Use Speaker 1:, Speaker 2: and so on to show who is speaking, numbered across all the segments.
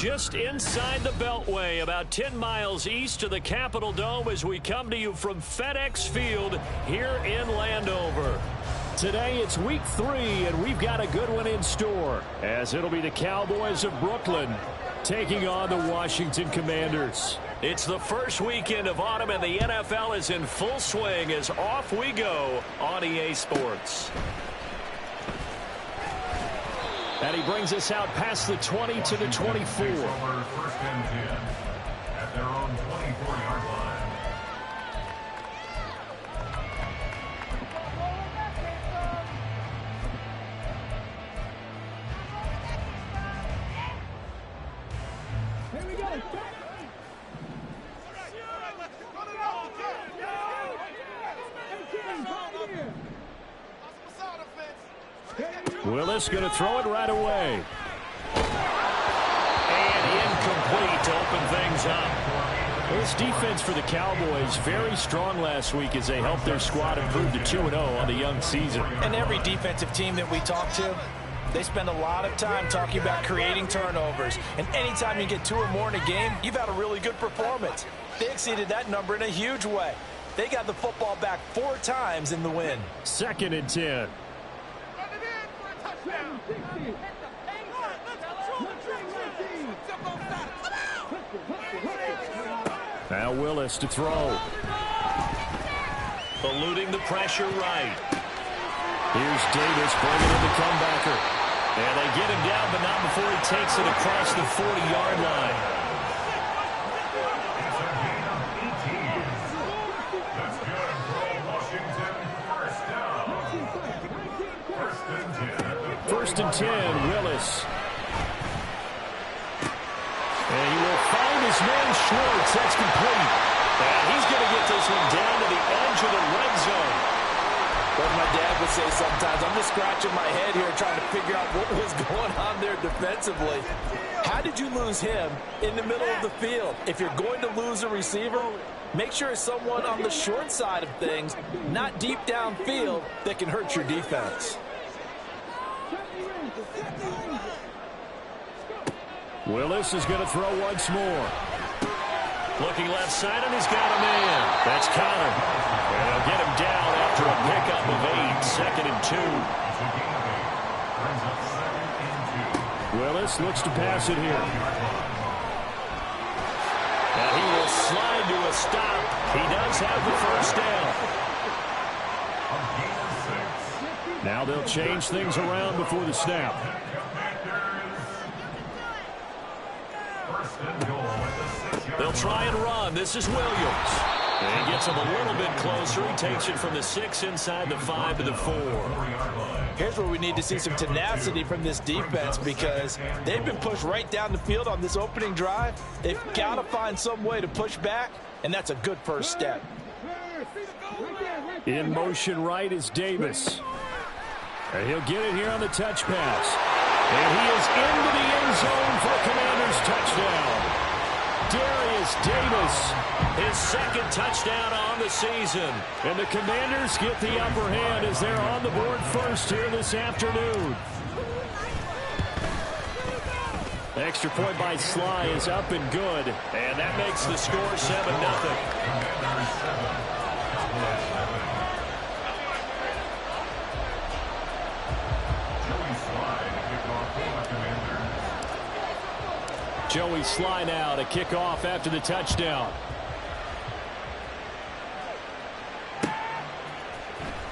Speaker 1: just inside the Beltway, about 10 miles east of the Capitol Dome as we come to you from FedEx Field here in Landover. Today it's week 3, and we've got a good one in store, as it'll be the Cowboys of Brooklyn taking on the Washington Commanders. It's the first weekend of autumn, and the NFL is in full swing as off we go on EA Sports. And he brings us out past the 20 to the 24.
Speaker 2: First and 10 at their own 24-yard line.
Speaker 3: Here we go.
Speaker 1: Willis going to throw it right away. And incomplete to open things up. This defense for the Cowboys very strong last week as they helped their squad improve to 2-0 on the young season.
Speaker 4: And every defensive team that we talk to, they spend a lot of time talking about creating turnovers. And anytime you get 2 or more in a game, you've had a really good performance. They exceeded that number in a huge way. They got the football back 4 times in the win.
Speaker 1: 2nd and 10. Now Willis to throw. Eluding the pressure right. Here's Davis bringing in the comebacker. And they get him down, but not before he takes it across the 40-yard line.
Speaker 2: That's good for Washington. First down.
Speaker 1: 1st and 10, Willis. And he will find his man Schwartz. That's complete. And he's going to get this one down to the edge of the red zone.
Speaker 4: What my dad would say sometimes, I'm just scratching my head here trying to figure out what was going on there defensively. How did you lose him in the middle of the field? If you're going to lose a receiver, make sure it's someone on the short side of things, not deep downfield, that can hurt your defense.
Speaker 1: Willis is going to throw once more. Looking left side, and he's got him in. That's Connor. And they'll get him down after a pickup of 8. 2nd and 2. Willis looks to pass it here. And he will slide to a stop. He does have the first down. Now they'll change things around before the snap. They'll try and run. This is Williams. And he gets him a little bit closer. He takes it from the 6 inside the 5 to the 4.
Speaker 4: Here's where we need to see some tenacity from this defense, because they've been pushed right down the field on this opening drive. They've got to find some way to push back, and that's a good first step.
Speaker 1: In motion right is Davis. And he'll get it here on the touch pass. And he is into the end zone for a Commanders touchdown. Darius Davis, his 2nd touchdown on the season. And the Commanders get the upper hand as they're on the board first here this afternoon. The extra point by Sly is up and good. And that makes the score 7-0. Joey Sly now to kick off after the touchdown.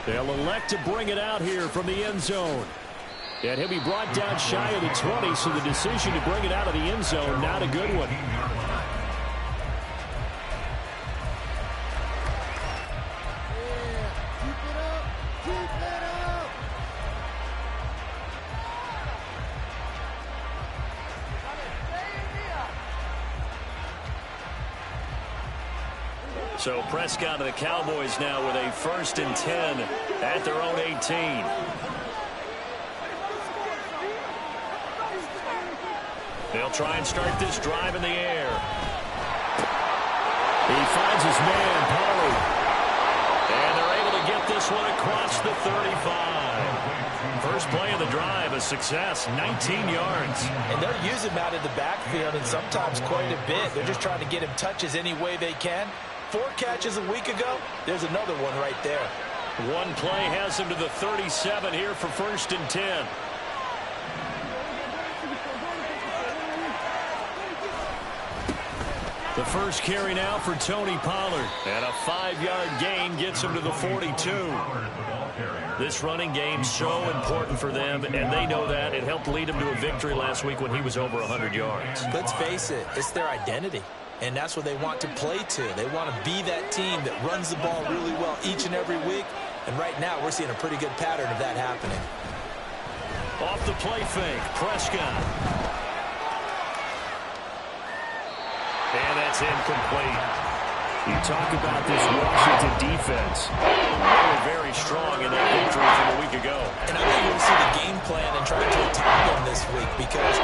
Speaker 1: They'll elect to bring it out here from the end zone. And he'll be brought down shy of the 20, so the decision to bring it out of the end zone, not a good one. So Prescott and the Cowboys now with a 1st and 10 at their own 18. They'll try and start this drive in the air. He finds his man, Pauly. And they're able to get this this one across the 35. First play of the drive, a success, 19 yards.
Speaker 4: And they'll use him out of the backfield, and sometimes quite a bit. They're just trying to get him touches any way they can. 4 catches a week ago. There's another one right there.
Speaker 1: One play has him to the 37 here for 1st and 10. The first carry now for Tony Pollard. And a 5-yard gain gets him to the 42. This running game so important for them, and they know that. It helped lead them to a victory last week when he was over 100 yards.
Speaker 4: Let's face it, it's their identity. And that's what they want to play to. They want to be that team that runs the ball really well each and every week. And right now, we're seeing a pretty good pattern of that happening.
Speaker 1: Off the play fake, Prescott. And that's incomplete. You talk about this Washington defense. They were very strong in that victory from a week ago.
Speaker 4: And I think you'll see the game plan and try to attack them this week, because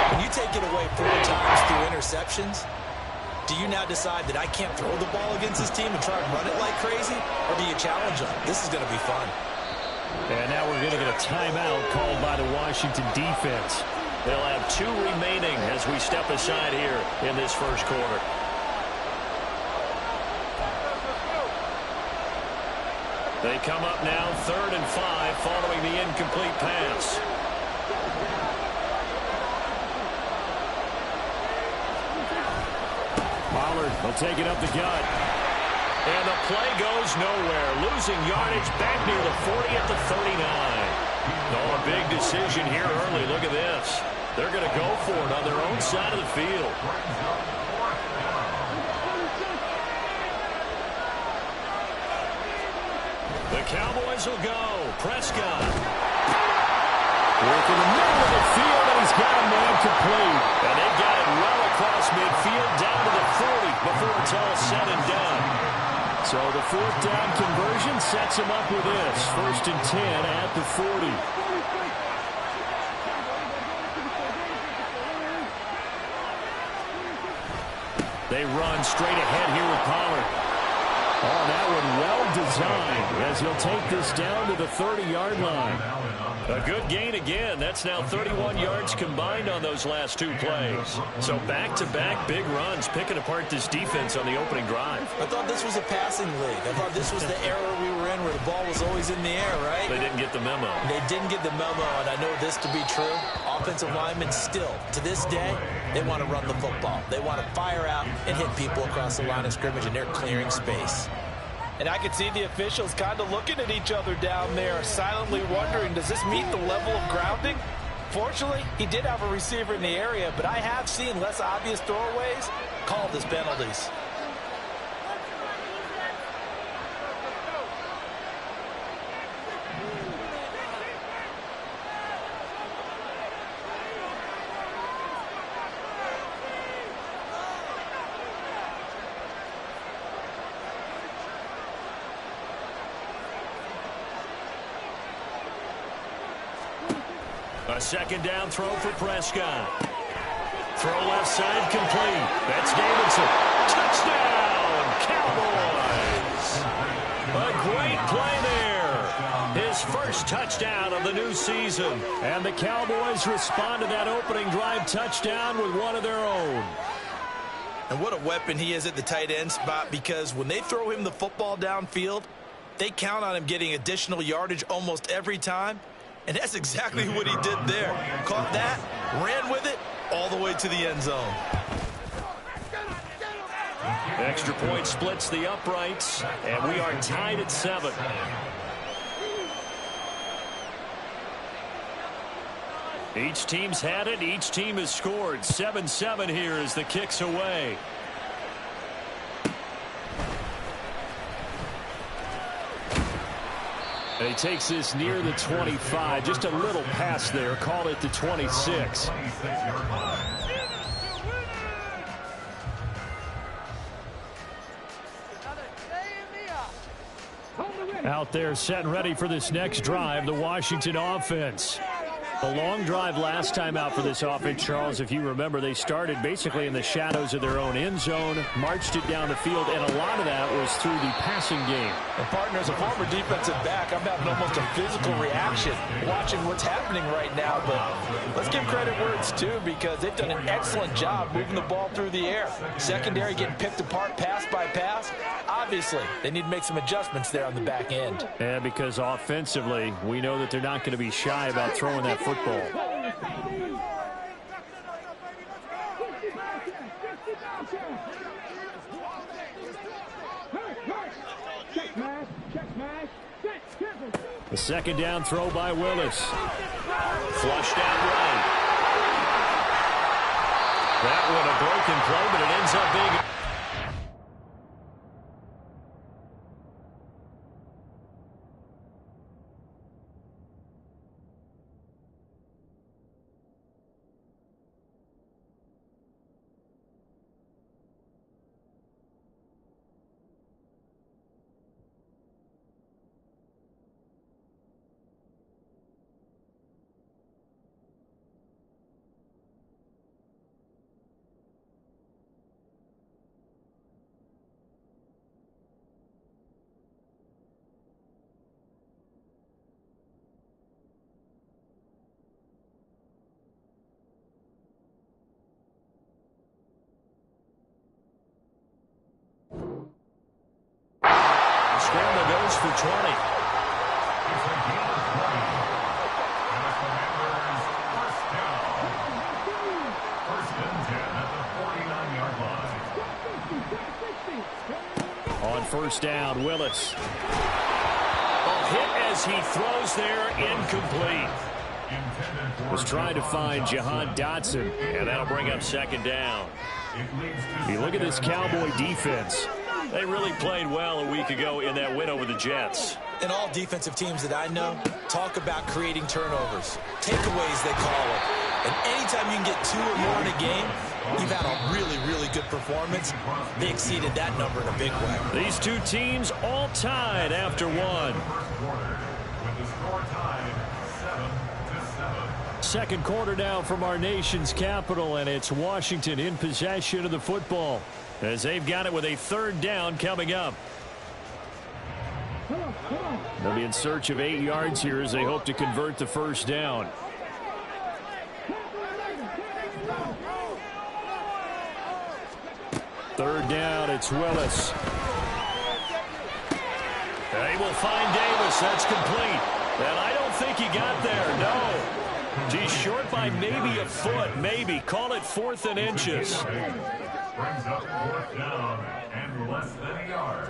Speaker 4: when you take it away 4 times through interceptions, do you now decide that I can't throw the ball against this team and try and run it like crazy? Or do you challenge them? This is going to be fun.
Speaker 1: And now we're going to get a timeout called by the Washington defense. They'll have 2 remaining as we step aside here in this first quarter. They come up now 3rd and 5 following the incomplete pass. Pollard will take it up the gut. And the play goes nowhere. Losing yardage back near the 40 at the 39. Oh, a big decision here early. Look at this. They're going to go for it on their own side of the field. The Cowboys will go. Prescott. Work in the middle of the field, and he's got a man complete. And they've got it well across midfield down to the 40 before it's all said and done. So the 4th down conversion sets him up with this. 1st and 10 at the 40. They run straight ahead here with Pollard. Oh, that one well designed as he'll take this down to the 30-yard line. A good gain again. That's now 31 yards combined on those last 2 plays. So back-to-back big runs, picking apart this defense on the opening drive.
Speaker 4: I thought this was a passing league. I thought this was the era we were in where the ball was always in the air, right?
Speaker 1: They didn't get the memo.
Speaker 4: They didn't get the memo, and I know this to be true. Offensive linemen still, to this day, they want to run the football. They want to fire out and hit people across the line of scrimmage, and they're clearing space. And I could see the officials kind of looking at each other down there, silently wondering, does this meet the level of grounding? Fortunately, he did have a receiver in the area, but I have seen less obvious throwaways called as penalties.
Speaker 1: A 2nd down throw for Prescott. Throw left side complete. That's Davidson. Touchdown, Cowboys. A great play there. His first touchdown of the new season. And the Cowboys respond to that opening drive touchdown with one of their own.
Speaker 4: And what a weapon he is at the tight end spot, because when they throw him the football downfield, they count on him getting additional yardage almost every time. And that's exactly what he did there. Caught that, ran with it, all the way to the end zone.
Speaker 1: Extra point splits the uprights, and we are tied at 7. Each team's had it. Each team has scored. 7-7 here as the kick's away. And he takes this near the 25. Just a little pass there. Call it the 26. Out there set and ready for this next drive, the Washington offense. A long drive last time out for this offense, Charles. If you remember, they started basically in the shadows of their own end zone, marched it down the field, and a lot of that was through the passing game.
Speaker 4: And partner, as a former defensive back, I'm having almost a physical reaction watching what's happening right now. But let's give credit where it's due, because they've done an excellent job moving the ball through the air. Secondary getting picked apart pass by pass. Obviously, they need to make some adjustments there on the back end.
Speaker 1: Yeah, because offensively, we know that they're not going to be shy about throwing that football. The second down throw by Willis. Flushed out right. That one a broken play, but it ends up being... Scramble goes for 20.
Speaker 2: It's a gain of 20. And the Commanders first down. First and 10 at the 49-yard line.
Speaker 1: On first down, Willis. A hit as he throws there, incomplete. Was trying to find Jahan Dotson, and that'll bring up second down. You look at this Cowboy defense. They really played well a week ago in that win over the Jets.
Speaker 4: And all defensive teams that I know talk about creating turnovers. Takeaways, they call it. And anytime you can get 2 or more in a game, you've had a really, really good performance. They exceeded that number in a big way.
Speaker 1: These two teams all tied after one.
Speaker 2: With the score tied 7-7.
Speaker 1: Second quarter now from our nation's capital, and it's Washington in possession of the football as they've got it with a third down coming up. They'll be in search of 8 yards here as they hope to convert the first down. Third down, it's Willis. They will find Davis. That's complete. And I don't think he got there, no. He's short by maybe a foot, maybe. Call it 4th and inches.
Speaker 2: Brings up 4th down and less than a yard.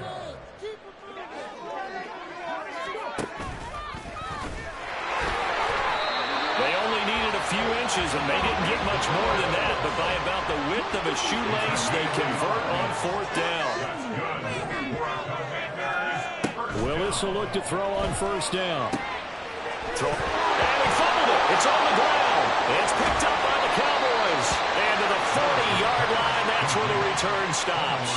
Speaker 1: They only needed a few inches, and they didn't get much more than that. But by about the width of a shoelace, they convert on 4th down. Willis will look to throw on first down. And he fumbled it. It's on the ground. It's picked up by the Cowboys. And to the 40-yard line, that's where the return stops.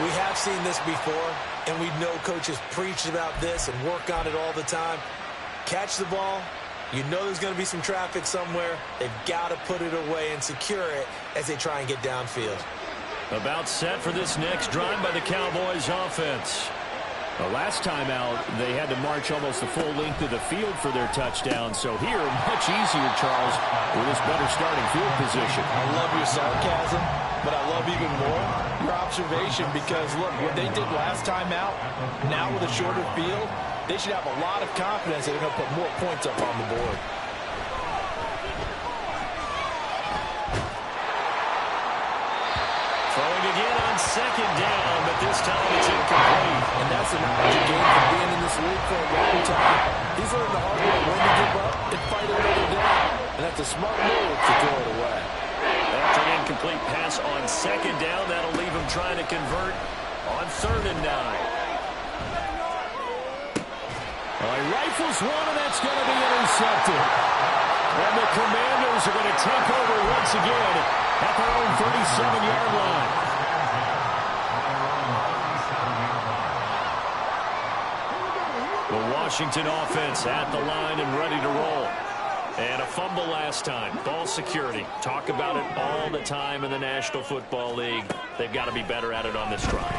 Speaker 4: We have seen this before, and we know coaches preach about this and work on it all the time. Catch the ball. You know there's going to be some traffic somewhere. They've got to put it away and secure it as they try and get downfield.
Speaker 1: About set for this next drive by the Cowboys offense. The last time out, they had to march almost the full length of the field for their touchdown. So here, much easier, Charles, with this better starting field position.
Speaker 4: I love your sarcasm, but I love even more your observation, because, look, what they did last time out, now with a shorter field, they should have a lot of confidence that they're going to put more points up on the board.
Speaker 1: Throwing again on second down, but this time it's incomplete.
Speaker 4: And that's the knowledge you gain from being in this league for a long time. He's learned the hard way when to give up and fight another down. And that's a smart move to throw it away.
Speaker 1: After an incomplete pass on second down, that'll leave him trying to convert on 3rd and 9. He rifles one, and that's going to be intercepted. And the Commanders are going to take over once again at their own 37-yard line. The Washington offense at the line and ready to roll. And a fumble last time. Ball security. Talk about it all the time in the National Football League. They've got to be better at it on this drive.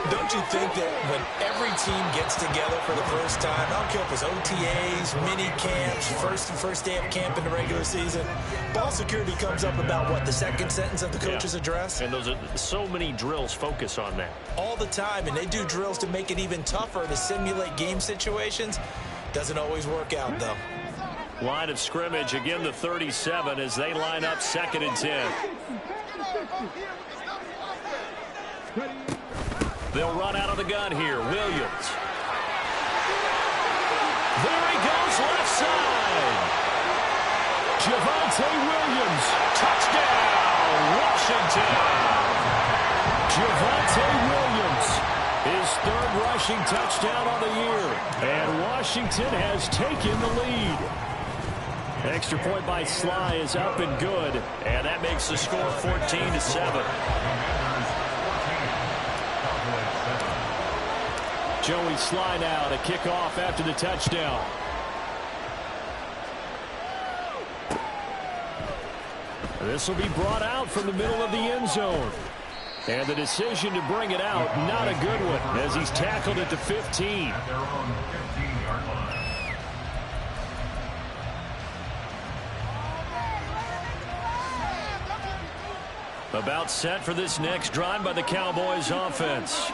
Speaker 4: Don't you think that when every team gets together for the first time, I don't care if it's OTAs, mini camps, first day of camp in the regular season, ball security comes up about what, the second sentence of the coach's address?
Speaker 1: And those are so many drills focus on that.
Speaker 4: All the time, and they do drills to make it even tougher to simulate game situations. Doesn't always work out, though.
Speaker 1: Line of scrimmage, again the 37 as they line up 2nd and 10. They'll run out of the gun here. Williams. There he goes, left side. Javonte Williams. Touchdown, Washington. Javonte Williams. His 3rd rushing touchdown on the year. And Washington has taken the lead. Extra point by Sly is up and good. And that makes the score 14-7. Joey Sly now to kick off after the touchdown. This will be brought out from the middle of the end zone. And the decision to bring it out, not a good one, as he's tackled at the 15.
Speaker 2: At their own 15-yard line.
Speaker 1: About set for this next drive by the Cowboys offense.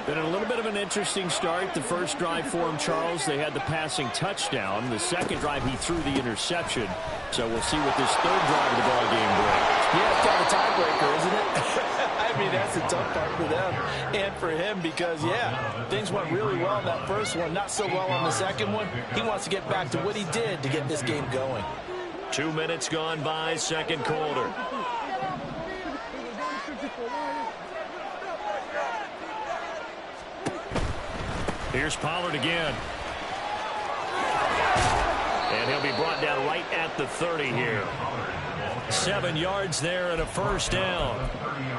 Speaker 1: Been a little bit of an interesting start. The first drive for him, Charles, they had the passing touchdown. The second drive, he threw the interception. So we'll see what this 3rd drive of the ball game brings.
Speaker 4: Yeah, it's kind of a tiebreaker, isn't it? I mean, that's the tough part for them and for him because, yeah, things went really well in that first one, not so well on the second one. He wants to get back to what he did to get this game going.
Speaker 1: 2 minutes gone by, 2nd quarter. Here's Pollard again. And he'll be brought down right at the 30 here. 7 yards there and a first down.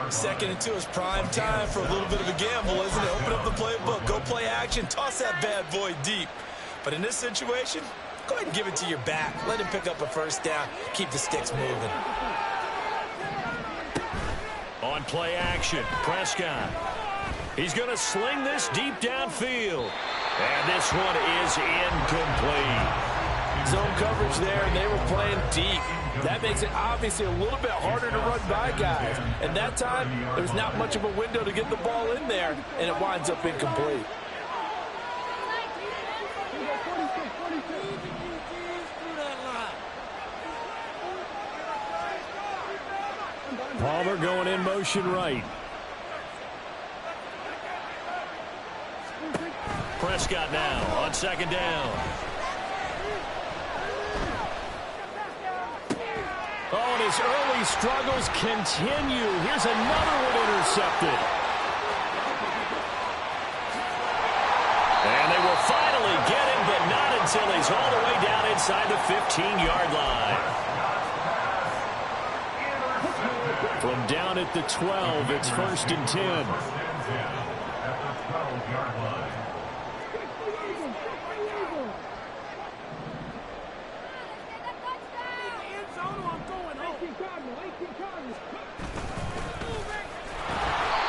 Speaker 4: 2nd and 2 is prime time for a little bit of a gamble, isn't it? Open up the playbook, go play action, toss that bad boy deep. But in this situation, go ahead and give it to your back. Let him pick up a first down. Keep the sticks moving.
Speaker 1: On play action, Prescott. He's going to sling this deep downfield. And this one is incomplete.
Speaker 4: Zone coverage there, and they were playing deep. That makes it obviously a little bit harder to run by guys. And that time, there's not much of a window to get the ball in there, and it winds up incomplete.
Speaker 1: Palmer going in motion right. Prescott now on 2nd down. Oh, and his early struggles continue. Here's another one intercepted. And they will finally get him, but not until he's all the way down inside the 15-yard line. From down at the 12, it's 1st and 10.
Speaker 2: At the 12-yard line.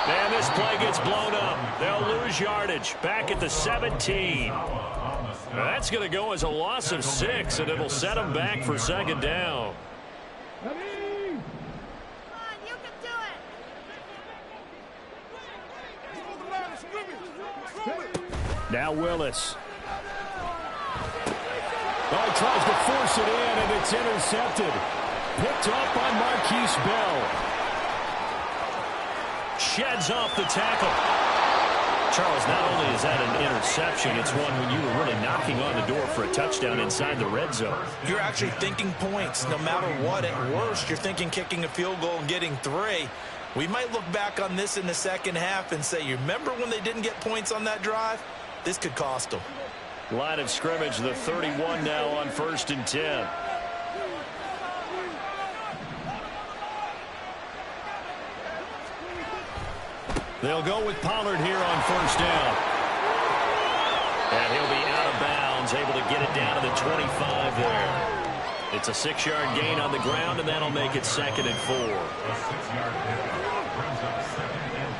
Speaker 1: And this play gets blown up. They'll lose yardage. Back at the 17. That's going to go as a loss of 6, and it'll set them back for 2nd down. Now Willis. Oh, he tries to force it in, and it's intercepted. Picked off by Marquise Bell. Sheds off the tackle. Charles, not only is that an interception, it's one when you were really knocking on the door for a touchdown inside the red zone.
Speaker 4: You're actually thinking points no matter what. At worst, you're thinking kicking a field goal and getting 3. We might look back on this in the second half and say, you remember when they didn't get points on that drive? This could cost them.
Speaker 1: Line of scrimmage, the 31 now on 1st and 10. They'll go with Pollard here on 1st down. And he'll be out of bounds, able to get it down to the 25 there. It's a 6-yard gain on the ground, and that'll make it 2nd and 4.
Speaker 2: A 6-yard pickup brings up 2nd and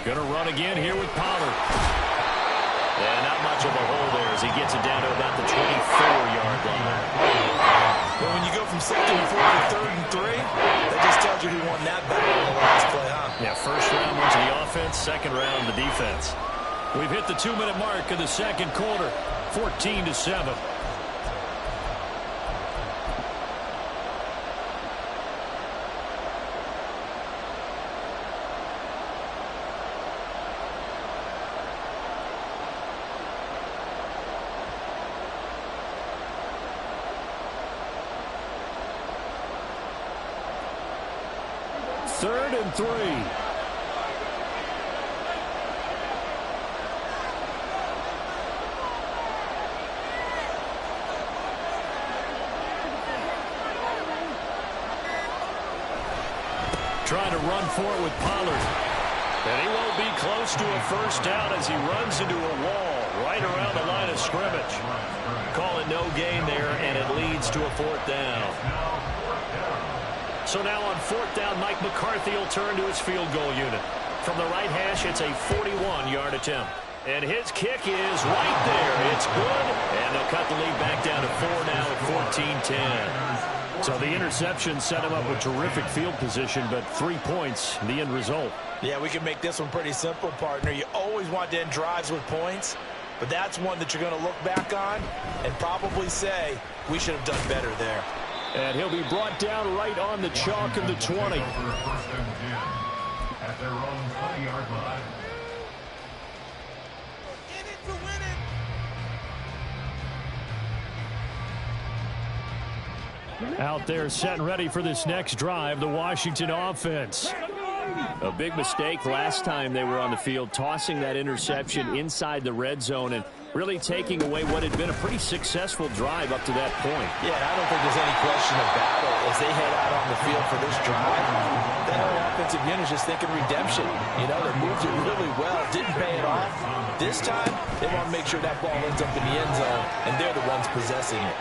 Speaker 2: 4.
Speaker 1: Gonna run again here with Pollard. And not much of a hole there as he gets it down to about the 24-yard line.
Speaker 4: Well, when you go from 2nd and 4 to 3rd and 3, that just tells you who won that battle in the last play, huh?
Speaker 1: Yeah, first round went to the offense, second round the defense. We've hit the 2-minute mark of the second quarter, 14-7. Third and 3. Trying to run for it with Pollard. And he won't be close to a first down as he runs into a wall right around the line of scrimmage. Call it no gain there, and it leads to a 4th down. So now on 4th down, Mike McCarthy will turn to his field goal unit. From the right hash, it's a 41-yard attempt. And his kick is right there. It's good. And they'll cut the lead back down to 4 now at 14-10. So the interception set him up with terrific field position, but 3 points, the end result.
Speaker 4: Yeah, we can make this one pretty simple, partner. You always want to end drives with points, but that's one that you're going to look back on and probably say, we should have done better there.
Speaker 1: And he'll be brought down right on the chalk of the 20.
Speaker 2: At their own 20-yard line.
Speaker 5: In it to win it.
Speaker 1: Out there set and ready for this next drive, the Washington offense. A big mistake last time they were on the field, tossing that interception inside the red zone and really taking away what had been a pretty successful drive up to that point.
Speaker 4: Yeah, I don't think there's any question about it. As they head out on the field for this drive, that whole offensive unit is just thinking redemption. You know, they moved it really well, didn't pay it off. This time, they want to make sure that ball ends up in the end zone, and they're the ones possessing it.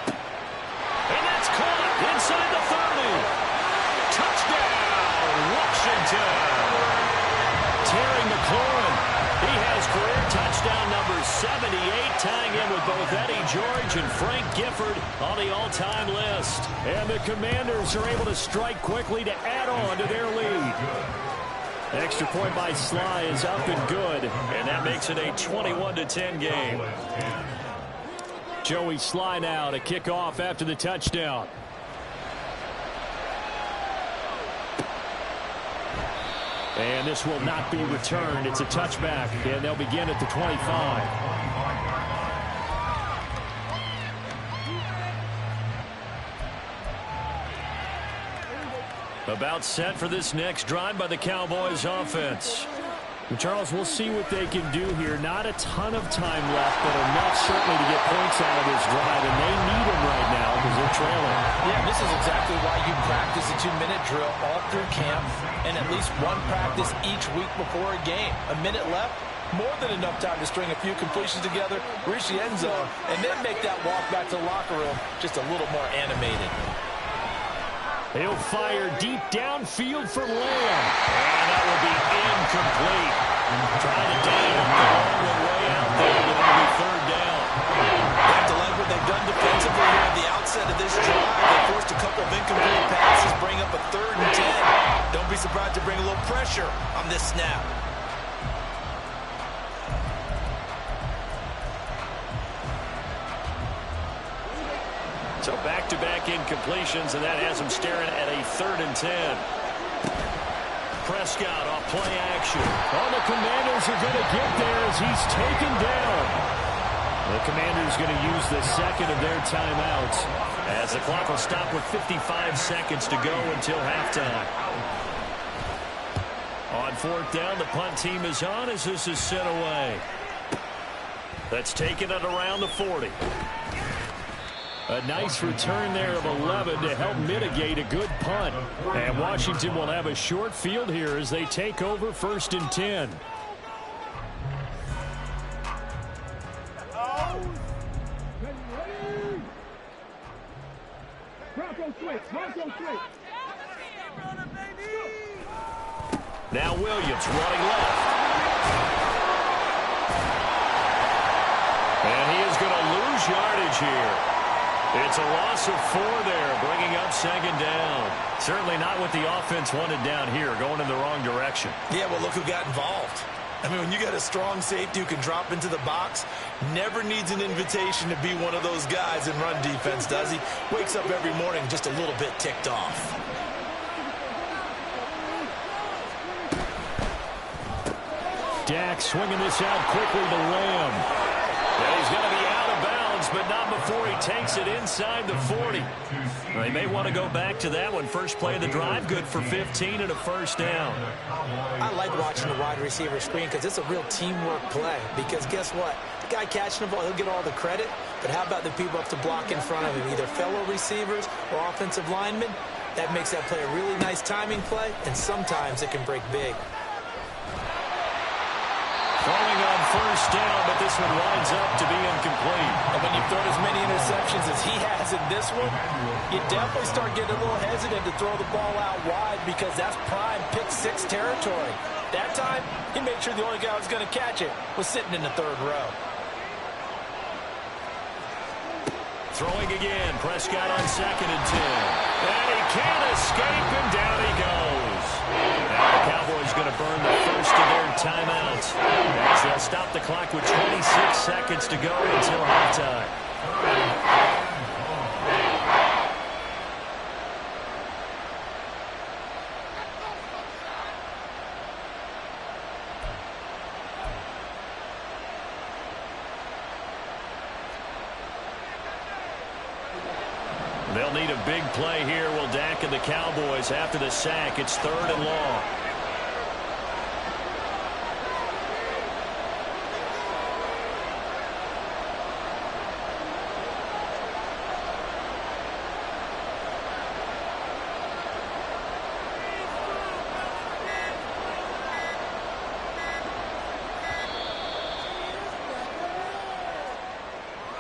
Speaker 1: And that's caught inside the 30. Touchdown, Washington. Terry McLaurin. He has career touchdown number 78, tying in with both Eddie George and Frank Gifford on the all-time list. And the Commanders are able to strike quickly to add on to their lead. Extra point by Sly is up and good, and that makes it a 21-10 game. Joey Sly now to kick off after the touchdown. And this will not be returned. It's a touchback, and they'll begin at the 25. About set for this next drive by the Cowboys offense. Charles, we'll see what they can do here. Not a ton of time left, but enough certainly to get points out of this drive, and they need them right now because they're trailing.
Speaker 4: Yeah, this is exactly why you practice a 2-minute drill all through camp and at least one practice each week before a game. A minute left, more than enough time to string a few completions together, reach the end zone, and then make that walk back to the locker room just a little more animated.
Speaker 1: He'll fire deep downfield for Lamb. And that will be incomplete. Trying to dang the ball way out there, but it'll be 3rd down.
Speaker 4: They have to like what they've done defensively here at the outset of this drive. They forced a couple of incomplete passes, bring up a 3rd and 10. Don't be surprised to bring a little pressure on this snap.
Speaker 1: So back-to-back incompletions, and that has him staring at a 3rd and 10. Prescott off play action. Oh, the Commanders are going to get there as he's taken down. The Commanders going to use the second of their timeouts as the clock will stop with 55 seconds to go until halftime. On 4th down, the punt team is on as this is sent away. That's taken at around the 40. A nice return there of 11 to help mitigate a good punt. And Washington will have a short field here as they take over 1st and 10.
Speaker 3: Marco switch. Marco switch.
Speaker 1: Now Williams running left. And he is going to lose yardage here. It's a loss of 4 there, bringing up second down. Certainly not what the offense wanted down here, going in the wrong direction.
Speaker 4: Yeah, well, look who got involved. I mean, when you got a strong safety who can drop into the box, never needs an invitation to be one of those guys in run defense, does he? Wakes up every morning just a little bit ticked off.
Speaker 1: Dak swinging this out quickly to Lamb. And he's going to be out of bounds, but not before he takes it inside the 40. Well, he may want to go back to that one. First play of the drive, good for 15 and a first down.
Speaker 6: I like watching the wide receiver screen because it's a real teamwork play. Because guess what? The guy catching the ball, he'll get all the credit. But how about the people up to block in front of him, either fellow receivers or offensive linemen? That makes that play a really nice timing play, and sometimes it can break big.
Speaker 1: Throwing on first down, but this one winds up to be incomplete.
Speaker 4: And when you've thrown as many interceptions as he has in this one, you definitely start getting a little hesitant to throw the ball out wide because that's prime pick-6 territory. That time, he made sure the only guy who was going to catch it was sitting in the third row.
Speaker 1: Throwing again, Prescott on 2nd and 10. And he can't escape, and down he goes. Now the Cowboys going to burn the first of their timeouts as they'll stop the clock with 26 seconds to go until halftime. They'll need a big play here, will Dak and the Cowboys after the sack. It's 3rd and long.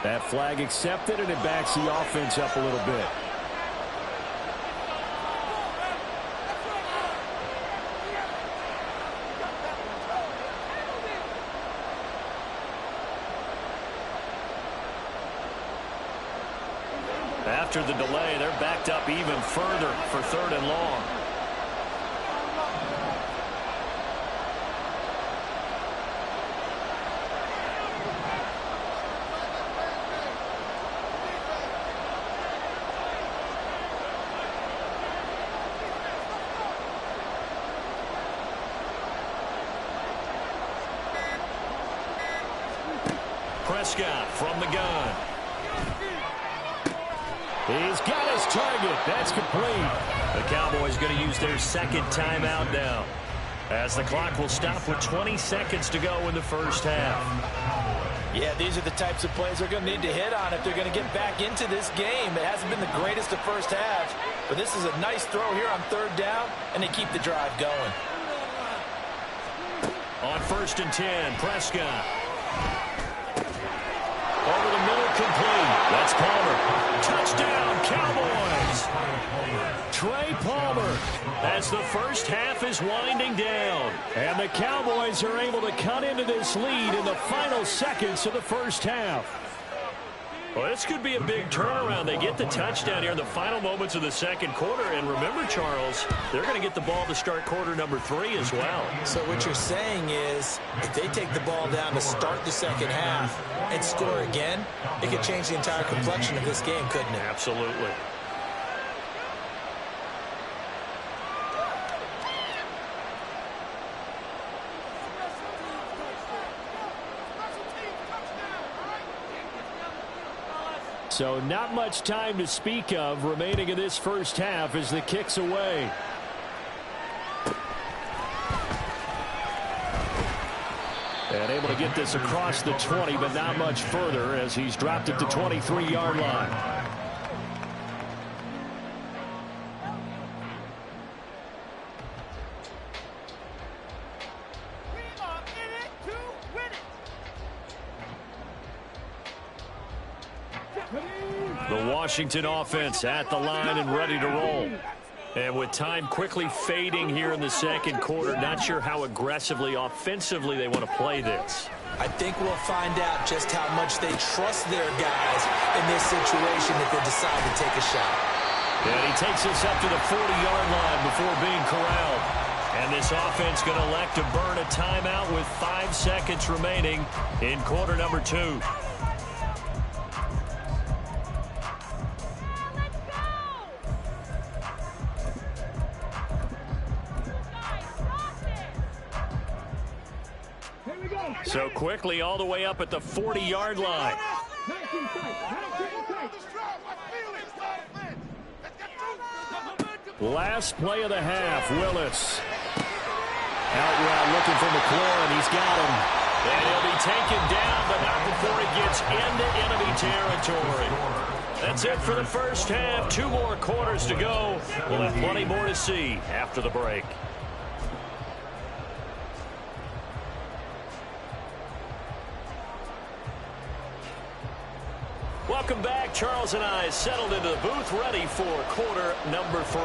Speaker 1: That flag accepted, and it backs the offense up a little bit. After the delay, they're backed up even further for 3rd and long. Prescott from the gun. He's got his target. That's complete. The Cowboys going to use their second timeout now, as the clock will stop with 20 seconds to go in the first half.
Speaker 4: Yeah, these are the types of plays they're going to need to hit on if they're going to get back into this game. It hasn't been the greatest of first halves, but this is a nice throw here on 3rd down, and they keep the drive going.
Speaker 1: On 1st and 10, Prescott. Over the middle, complete. That's Palmer. Touchdown, Cowboys. Trey Palmer, as the first half is winding down. And the Cowboys are able to cut into this lead in the final seconds of the first half. Well, this could be a big turnaround. They get the touchdown here in the final moments of the second quarter. And remember, Charles, they're going to get the ball to start quarter number 3 as well.
Speaker 6: So what you're saying is, if they take the ball down to start the second half and score again, it could change the entire complexion of this game, couldn't it?
Speaker 1: Absolutely. So not much time to speak of remaining in this first half as the kick's away. And able to get this across the 20, but not much further as he's dropped it to 23-yard line. The Washington offense at the line and ready to roll. And with time quickly fading here in the second quarter, not sure how aggressively, offensively they want to play this.
Speaker 6: I think we'll find out just how much they trust their guys in this situation if they decide to take a shot.
Speaker 1: And he takes us up to the 40-yard line before being corralled. And this offense going to elect to burn a timeout with 5 seconds remaining in quarter number 2. So quickly all the way up at the 40-yard line. Last play of the half, Willis. Out route looking for McLaurin. He's got him. And he'll be taken down, but not before he gets into enemy territory. That's it for the first half. 2 more quarters to go. We'll have plenty more to see after the break. Welcome back. Charles and I settled into the booth, ready for quarter number 3.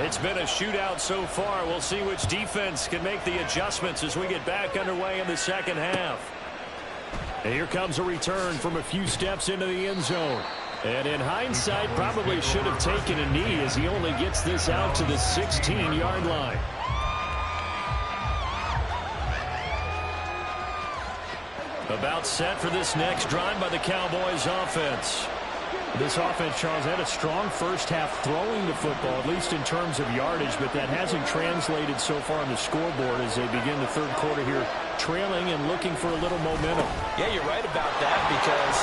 Speaker 1: It's been a shootout so far. We'll see which defense can make the adjustments as we get back underway in the second half. And here comes a return from a few steps into the end zone. And in hindsight, probably should have taken a knee as he only gets this out to the 16-yard line. About set for this next drive by the Cowboys offense. This offense, Charles, had a strong first half throwing the football, at least in terms of yardage, but that hasn't translated so far on the scoreboard as they begin the third quarter here, trailing and looking for a little momentum.
Speaker 6: Yeah, you're right about that because,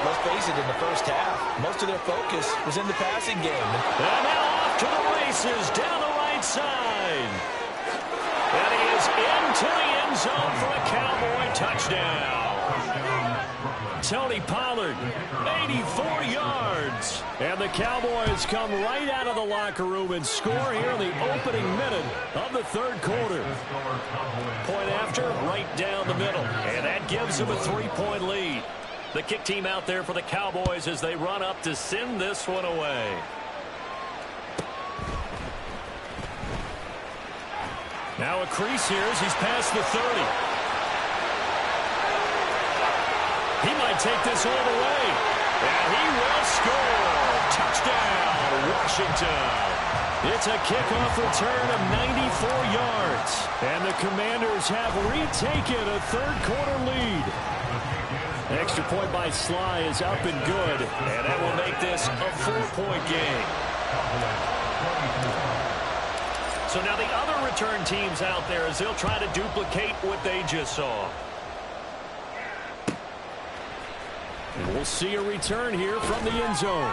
Speaker 6: let's face it, in the first half, most of their focus was in the passing game.
Speaker 1: And now off to the races down the right side. And he is into the end zone for a Cowboy touchdown. Tony Pollard, 84 yards. And the Cowboys come right out of the locker room and score here in the opening minute of the third quarter. Point after, right down the middle. And that gives them a 3-point lead. The kick team out there for the Cowboys as they run up to send this one away. Now a crease here as he's past the 30. He might take this all the way. And he will score. Touchdown, Washington. It's a kickoff return of 94 yards. And the Commanders have retaken a third-quarter lead. Extra point by Sly is up and good. And that will make this a 4-point game. So now the other return teams out there as they'll try to duplicate what they just saw. And we'll see a return here from the end zone.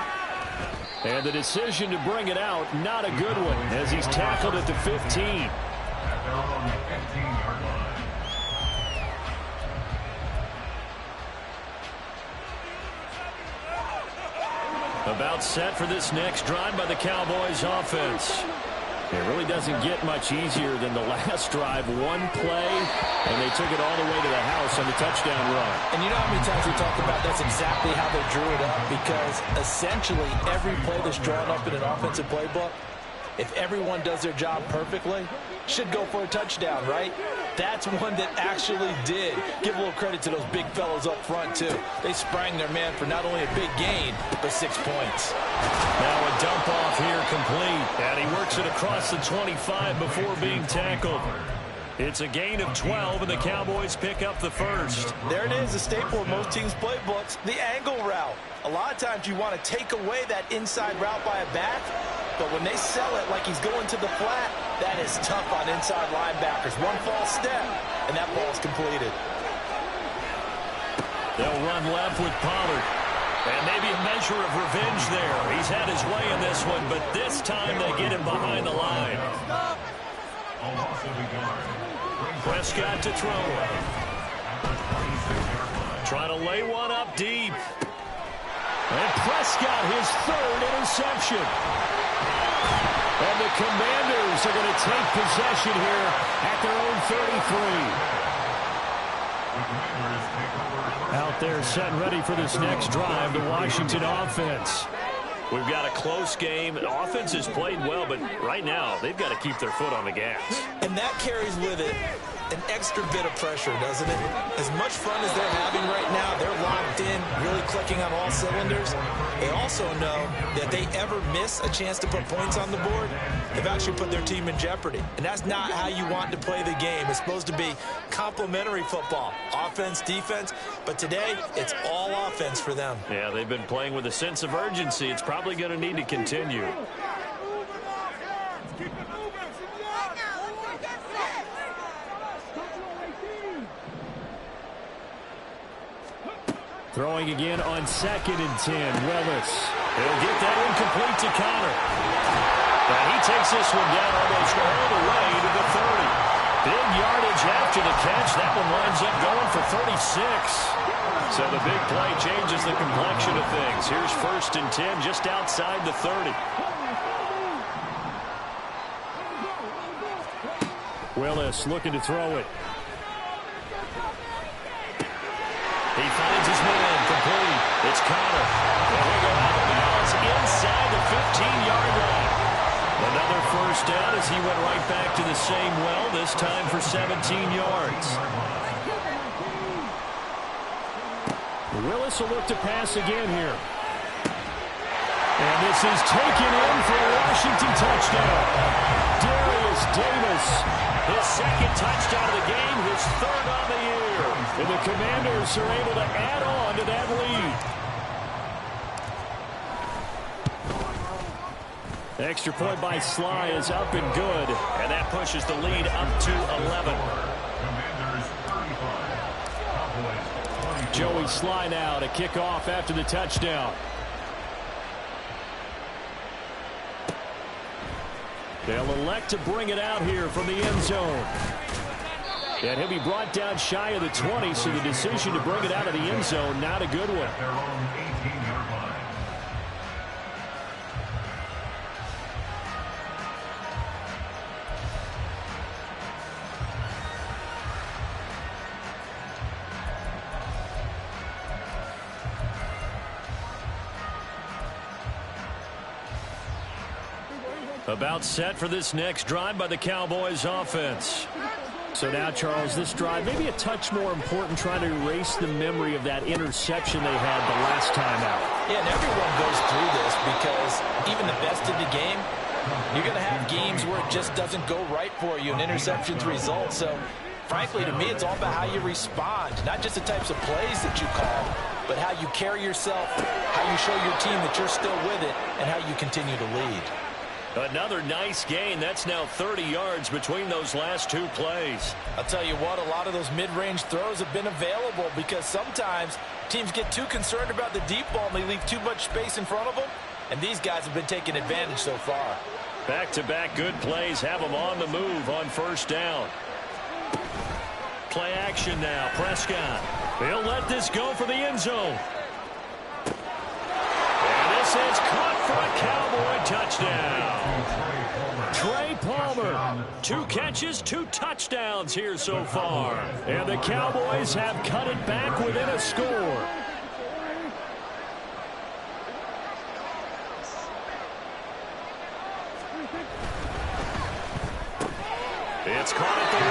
Speaker 1: And the decision to bring it out, not a good one, as he's tackled at the 15. About set for this next drive by the Cowboys offense. It really doesn't get much easier than the last drive. One play, and they took it all the way to the house on the touchdown run.
Speaker 6: And you know how many times we talked about that's exactly how they drew it up, because essentially every play that's drawn up in an offensive playbook, if everyone does their job perfectly, should go for a touchdown, right? That's one that actually did. Give a little credit to those big fellows up front, too. They sprang their man for not only a big gain, but 6 points.
Speaker 1: Now a dump off here complete. And he works it across the 25 before being tackled. It's a gain of 12, and the Cowboys pick up the first.
Speaker 6: There it is, a staple of most teams' playbooks, the angle route. A lot of times you want to take away that inside route by a back, but when they sell it like he's going to the flat, that is tough on inside linebackers. One false step, and that ball is completed.
Speaker 1: They'll run left with Pollard. And maybe a measure of revenge there. He's had his way in this one, but this time they get him behind the line. Prescott to throw. Trying to lay one up deep. And Prescott, his third interception. And the Commanders are going to take possession here at their own 33. Out there set and ready for this next drive, the Washington offense.
Speaker 7: We've got a close game. The offense has played well, but right now they've got to keep their foot on the gas.
Speaker 6: And that carries with it an extra bit of pressure, doesn't it? As much fun as they're having right now, they're locked in, really clicking on all cylinders. They also know that they ever miss a chance to put points on the board, they've actually put their team in jeopardy. And that's not how you want to play the game. It's supposed to be complementary football, offense, defense. But today, it's all offense for them.
Speaker 7: Yeah, they've been playing with a sense of urgency. It's probably going to need to continue.
Speaker 1: Throwing again on 2nd and 10. Willis. He'll get that incomplete to Connor. And he takes this one down almost all the way to the 30. Big yardage after the catch. That one winds up going for 36. So the big play changes the complexion of things. Here's 1st and 10 just outside the 30. Willis looking to throw it. He finds his man, complete. It's Connor. And he'll go out of bounds inside the 15-yard line. Another 1st down as he went right back to the same well, this time for 17 yards. Willis will look to pass again here. And this is taken in for a Washington touchdown. Darius Davis, his 2nd touchdown of the game, his 3rd on the year. And the Commanders are able to add on to that lead. Extra point by Sly is up and good.
Speaker 7: And that pushes the lead up to 11.
Speaker 1: Joey Sly now to kick off after the touchdown. They'll elect to bring it out here from the end zone. And he'll be brought down shy of the 20, so the decision to bring it out of the end zone, not a good one. About set for this next drive by the Cowboys offense. So now, Charles, this drive maybe a touch more important, trying to erase the memory of that interception they had the last time out.
Speaker 6: Yeah, and everyone goes through this because even the best in the game, you're going to have games where it just doesn't go right for you and interceptions result. So, frankly, to me, it's all about how you respond, not just the types of plays that you call, but how you carry yourself, how you show your team that you're still with it, and how you continue to lead.
Speaker 1: Another nice gain. That's now 30 yards between those last 2 plays.
Speaker 6: I'll tell you what, a lot of those mid-range throws have been available because sometimes teams get too concerned about the deep ball and they leave too much space in front of them, and these guys have been taking advantage so far.
Speaker 1: Back-to-back good plays have them on the move on 1st down. Play action now. Prescott. He'll let this go for the end zone. And this is caught for a Cowboy touchdown. Trey Palmer, 2 catches, 2 touchdowns here so far. And the Cowboys have cut it back within a score. It's caught at the 1.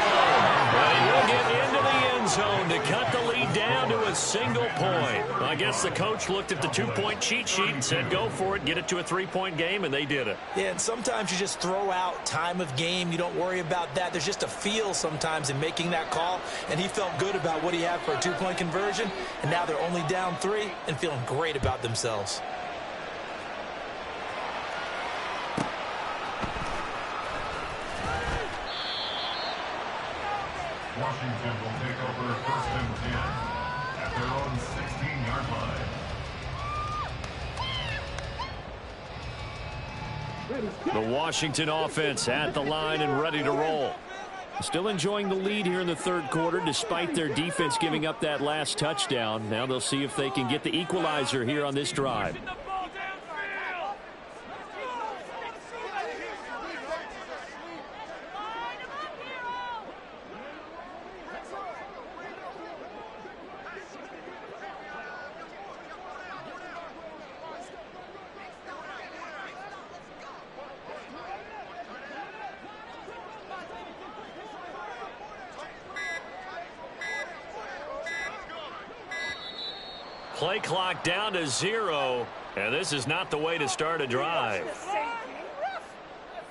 Speaker 1: And he'll get into the end zone to cut the lead down to a single point. I guess the coach looked at the 2-point cheat sheet and said, go for it, get it to a 3-point game, and they did it.
Speaker 6: Yeah, and sometimes you just throw out time of game. You don't worry about that. There's just a feel sometimes in making that call, and he felt good about what he had for a 2-point conversion, and now they're only down 3 and feeling great about themselves.
Speaker 2: Washington will take over 1st and 10 at their own 16-yard line.
Speaker 1: The Washington offense at the line and ready to roll. Still enjoying the lead here in the 3rd quarter despite their defense giving up that last touchdown. Now they'll see if they can get the equalizer here on this drive. Play clock down to 0, and this is not the way to start a drive.
Speaker 5: That's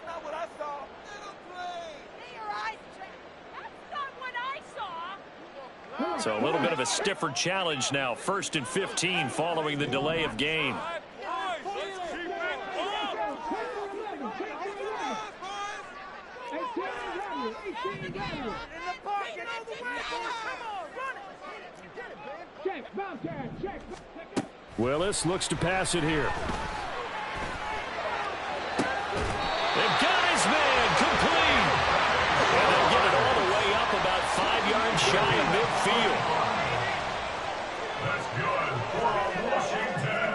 Speaker 5: not what I saw.
Speaker 1: So a little bit of a stiffer challenge now. 1st and 15 following the delay of game. Willis looks to pass it here. They've got his man complete. And they'll get it all the way up about 5 yards shy of midfield.
Speaker 2: That's good for Washington.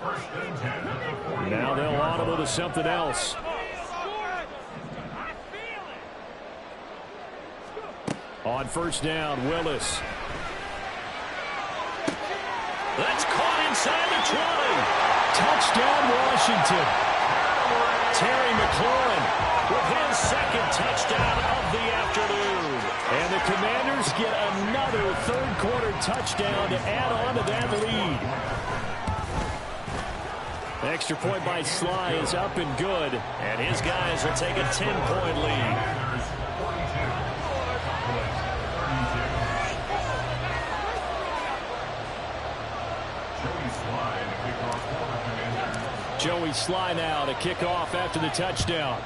Speaker 2: 1st and 10 at the 40.
Speaker 1: Now they'll audible to something else. On 1st down, Willis. That's caught inside the 20. Touchdown, Washington. Terry McLaurin with his 2nd touchdown of the afternoon. And the Commanders get another 3rd quarter touchdown to add on to that lead. Extra point by Sly is up and good. And his guys will take a 10-point lead. Joey Sly now to kick off after the touchdown.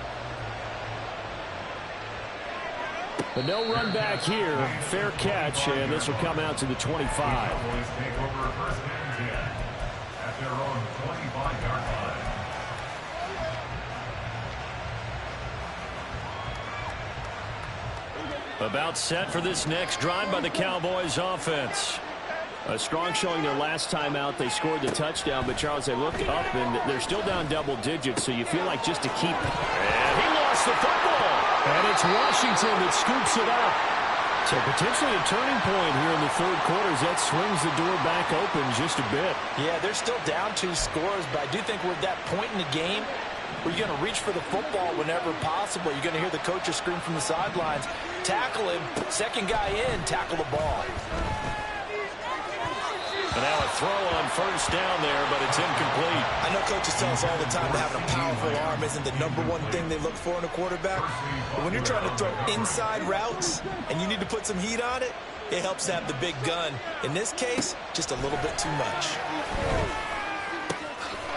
Speaker 1: But no run back here. Fair catch, and this will come out to the 25.
Speaker 2: Cowboys take over 1st and 10 at their own 25-yard line.
Speaker 1: About set for this next drive by the Cowboys offense. A strong showing their last time out. They scored the touchdown, but Charles, they look up and they're still down double digits, so you feel like just to keep. And he lost the football. And it's Washington that scoops it up. So potentially a turning point here in the 3rd quarter as that swings the door back open just a bit.
Speaker 6: Yeah, they're still down 2 scores, but I do think we're at that point in the game where you're going to reach for the football whenever possible. You're going to hear the coaches scream from the sidelines. Tackle him. 2nd guy in, tackle the ball.
Speaker 1: And now a throw on 1st down there, but it's incomplete.
Speaker 6: I know coaches tell us all the time that having a powerful arm isn't the #1 thing they look for in a quarterback. But when you're trying to throw inside routes and you need to put some heat on it, it helps to have the big gun. In this case, just a little bit too much.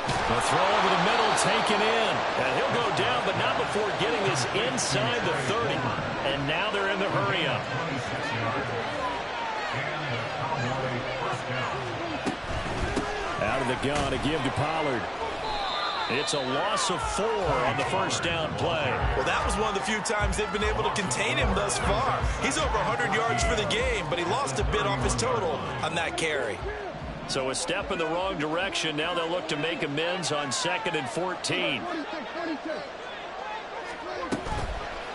Speaker 1: The throw over the middle taken in. And he'll go down, but not before getting this inside the 30. And now they're in the hurry-up. Out of the gun to give to Pollard. It's a loss of 4 on the 1st down play.
Speaker 6: Well, that was one of the few times they've been able to contain him thus far. He's over 100 yards for the game, but he lost a bit off his total on that carry.
Speaker 1: So a step in the wrong direction. Now they'll look to make amends on 2nd and 14.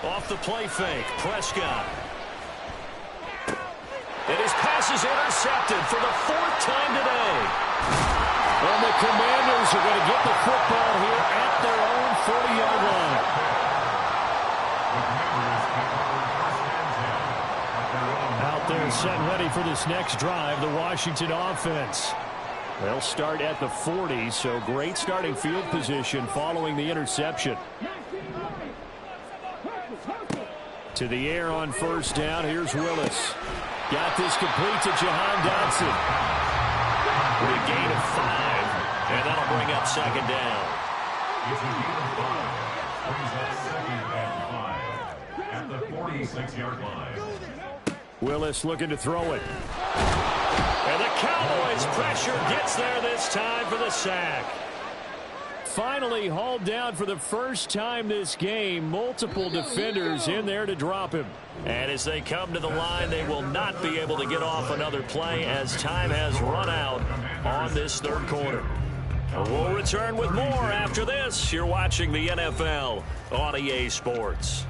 Speaker 1: Off the play fake, Prescott. And his pass is intercepted for the 4th time today. And the Commanders are going to get the football here at their own 40-yard line. Out there set ready for this next drive, the Washington offense. They'll start at the 40, so great starting field position following the interception. To the air on 1st down, here's Willis. Got this complete to Jahan Dotson. With a gain of 5, and that'll bring up 2nd down.
Speaker 2: It's a gain of 5. Brings up 2nd and 5 at the 46-yard line.
Speaker 1: Willis looking to throw it. And the Cowboys pressure gets there this time for the sack. Finally hauled down for the 1st time this game. Multiple defenders in there to drop him. And as they come to the line, they will not be able to get off another play as time has run out on this 3rd quarter. We'll return with more after this. You're watching the NFL on EA Sports.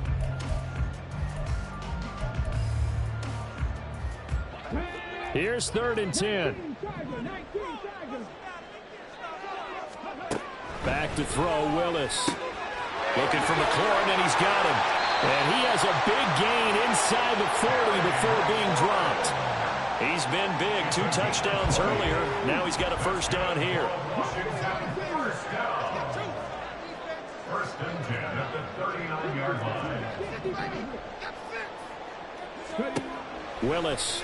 Speaker 1: Here's 3rd and 10. Back to throw, Willis. Looking for McLaurin, and he's got him. And he has a big gain inside the 40 before being dropped. He's been big. 2 touchdowns earlier. Now he's got a first down here.
Speaker 2: First and 10 at the 39-yard line.
Speaker 1: Willis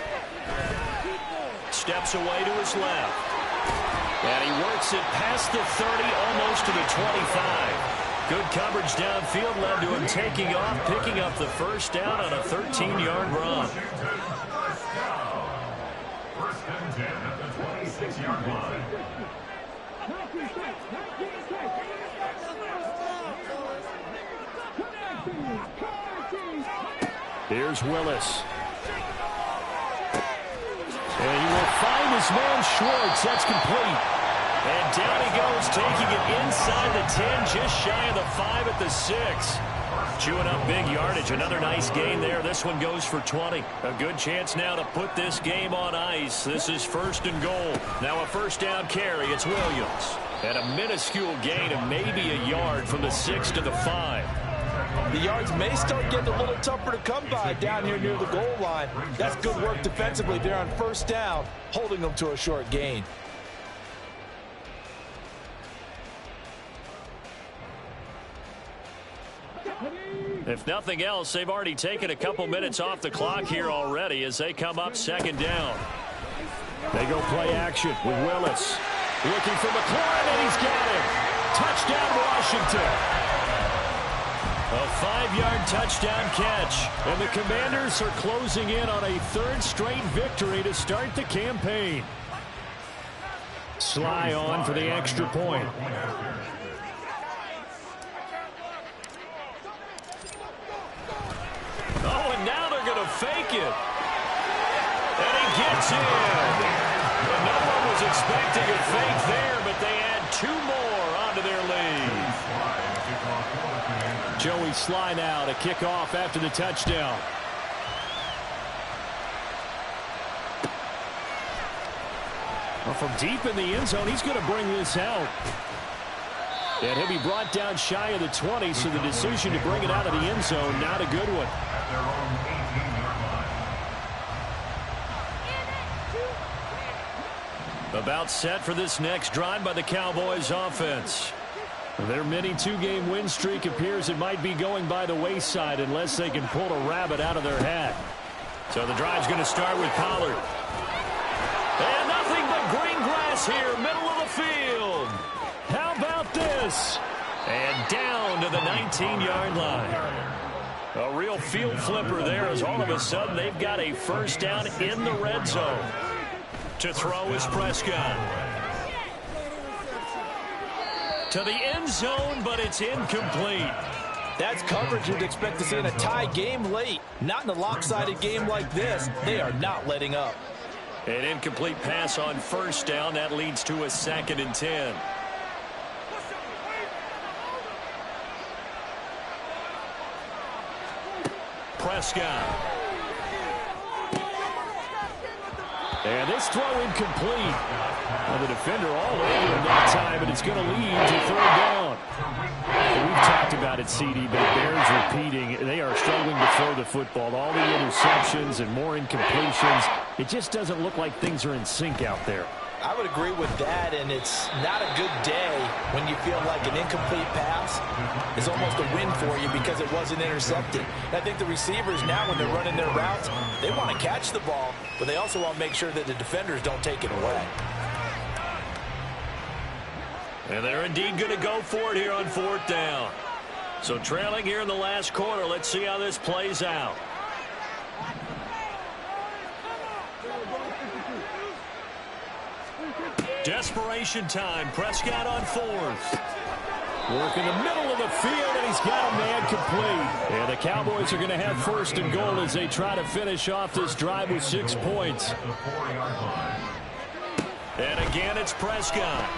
Speaker 1: steps away to his left. And he works it past the 30, almost to the 25. Good coverage downfield led to him taking off, picking up the first down on a 13-yard run.
Speaker 2: First and 10 at the 26-yard line.
Speaker 1: Here's Willis. And he will find his man Schwartz. That's complete. And down he goes, taking it inside the 10, just shy of the 5 at the 6. Chewing up big yardage. Another nice gain there. This one goes for 20. A good chance now to put this game on ice. This is first and goal. Now a first down carry. It's Williams. And a minuscule gain of maybe a yard from the 6 to the 5.
Speaker 4: The yards may start getting a little tougher to come by down here near the goal line. That's good work defensively there on first down, holding them to a short gain.
Speaker 1: If nothing else, they've already taken a couple minutes off the clock here already as they come up second down. They go play action with Willis. Looking for McLaurin, and he's got him. Touchdown, Washington. A 5-yard touchdown catch. And the Commanders are closing in on a 3rd straight victory to start the campaign. Sly on for the extra point. Oh, and now they're going to fake it. And he gets in. And no one was expecting a fake there, but they add 2 more onto their lead. Joey Sly now to kick off after the touchdown. Well, from deep in the end zone, he's going to bring this out. And he'll be brought down shy of the 20, so the decision to bring it out of the end zone, not a good one. About set for this next drive by the Cowboys offense. Their mini 2-game win streak appears it might be going by the wayside unless they can pull a rabbit out of their hat. So the drive's going to start with Pollard. And nothing but green grass here, middle of the field. How about this? And down to the 19-yard line. A real field flipper there as all of a sudden they've got a first down in the red zone. To throw is Prescott. To the end zone, but it's incomplete.
Speaker 4: That's coverage you'd expect to see in a tie game late. Not in a lopsided game like this. They are not letting up.
Speaker 1: An incomplete pass on first down. That leads to a 2nd and 10. Prescott. And this throw incomplete. Well, the defender all over him that time, and it's going to lead to 3rd down. We've talked about it, CD, but it bears repeating. They are struggling to throw the football. All the interceptions and more incompletions. It just doesn't look like things are in sync out there.
Speaker 4: I would agree with that, and it's not a good day when you feel like an incomplete pass is almost a win for you because it wasn't intercepted. And I think the receivers now, when they're running their routes, they want to catch the ball, but they also want to make sure that the defenders don't take it away.
Speaker 1: And they're indeed going to go for it here on 4th down. So trailing here in the last quarter, let's see how this plays out. Desperation time. Prescott on 4th. Work in the middle of the field, and he's got a man complete. And the Cowboys are going to have 1st and goal as they try to finish off this drive with 6 points. And again, it's Prescott.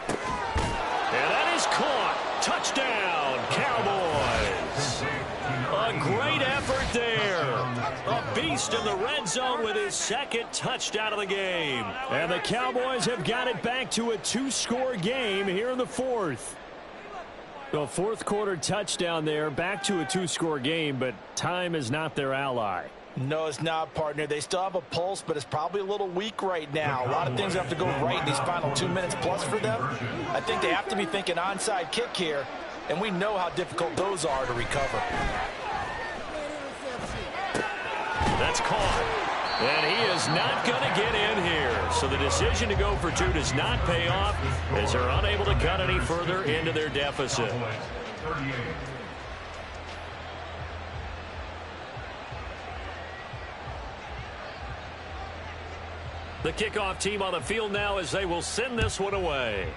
Speaker 1: And that is caught. Touchdown, Cowboys. A great effort there. A beast in the red zone with his 2nd touchdown of the game. And the Cowboys have got it back to a 2-score game here in the 4th. The 4th quarter touchdown there, back to a 2-score game, but time is not their ally.
Speaker 4: No, it's not, partner. They still have a pulse, but it's probably a little weak right now. A lot of things have to go right in these final 2 minutes plus for them. I think they have to be thinking onside kick here, and we know how difficult those are to recover.
Speaker 1: That's caught. And he is not going to get in here. So the decision to go for 2 does not pay off as they're unable to cut any further into their deficit. The kickoff team on the field now as they will send this one away.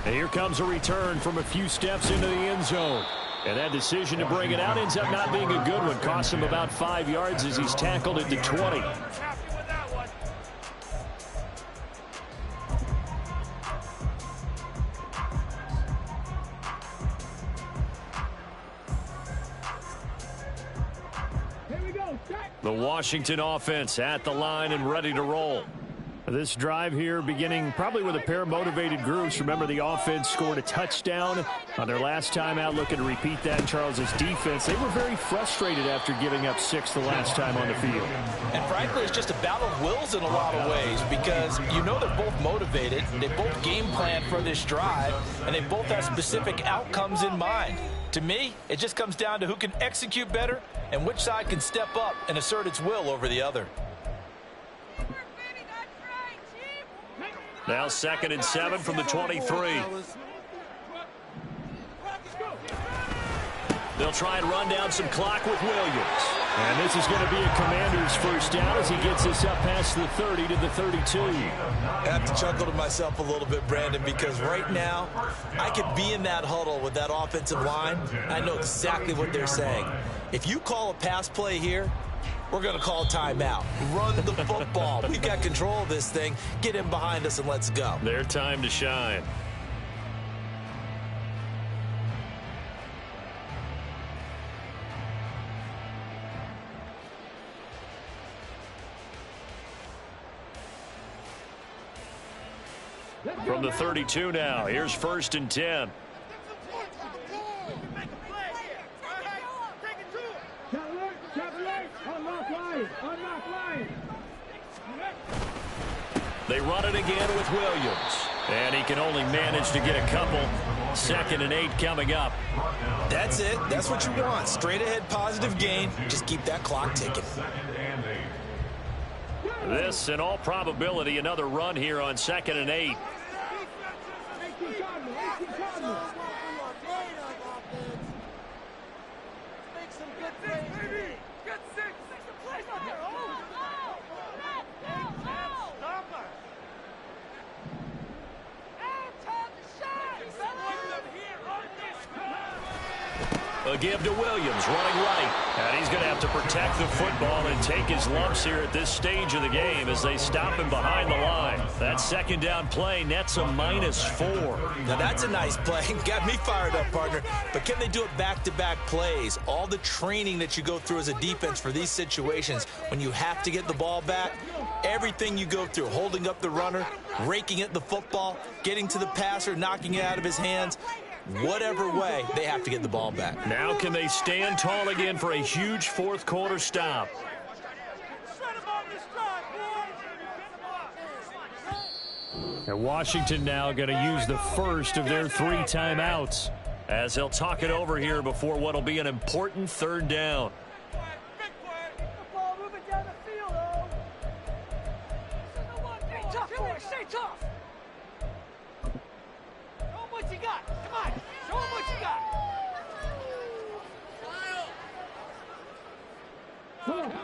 Speaker 1: And here comes a return from a few steps into the end zone. And that decision to bring it out ends up not being a good one. Costs him about 5 yards as he's tackled at the 20. The Washington offense at the line and ready to roll. This drive here beginning probably with a pair of motivated groups. Remember, the offense scored a touchdown on their last time out. Looking to repeat that in Charles's defense. They were very frustrated after giving up 6 the last time on the field.
Speaker 4: And frankly, it's just a battle of wills in a lot of ways because you know they're both motivated. They both game plan for this drive, and they both have specific outcomes in mind. To me, it just comes down to who can execute better and which side can step up and assert its will over the other.
Speaker 1: Now 2nd and 7 from the 23. They'll try and run down some clock with Williams. And this is going to be a Commander's first down as he gets this up past the 30 to the 32.
Speaker 4: I have to chuckle to myself a little bit, Brandon, because right now I could be in that huddle with that offensive line. I know exactly what they're saying. If you call a pass play here, we're going to call timeout. Run the football. We've got control of this thing. Get in behind us and let's go.
Speaker 1: Their time to shine. From the 32 now, here's 1st and 10. They run it again with Williams. And he can only manage to get a couple. 2nd and 8 coming up.
Speaker 4: That's it. That's what you want. Straight ahead positive gain. Just keep that clock ticking.
Speaker 1: This, in all probability, another run here on 2nd and 8. A give to Williams, running right. And he's going to have to protect the football and take his lumps here at this stage of the game as they stop him behind the line. That 2nd down play nets a -4.
Speaker 4: Now that's a nice play. Got me fired up, partner. But can they do it back-to-back plays? All the training that you go through as a defense for these situations, when you have to get the ball back, everything you go through, holding up the runner, raking at the football, getting to the passer, knocking it out of his hands, whatever way, they have to get the ball back.
Speaker 1: Now can they stand tall again for a huge 4th quarter stop? And Washington now going to use the first of their 3 timeouts as they'll talk it over here before what will be an important 3rd down.
Speaker 5: Stay tough. Show him what you got. Come on. Show him what you got.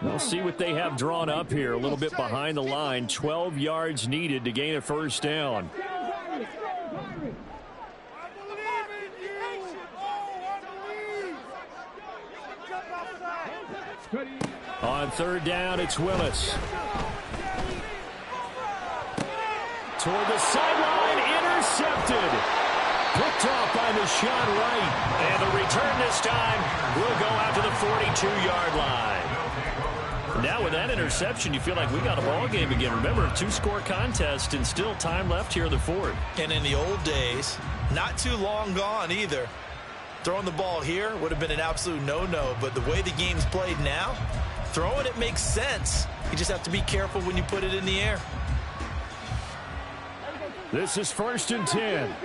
Speaker 1: We'll see what they have drawn up here. A little bit behind the line. 12 yards needed to gain a 1st down. On 3rd down, it's Willis. Toward the sideline, intercepted. Picked off by Deshaun Wright. And the return this time will go out to the 42-yard line. Now with that interception, you feel like we got a ball game again. Remember, a 2-score contest and still time left here in the 4th.
Speaker 4: And in the old days, not too long gone either,
Speaker 6: Throwing the ball here would have been an absolute no-no, but the way the game's played now, throwing it makes sense. You just have to be careful when you put it in the air.
Speaker 1: This is 1st and 10.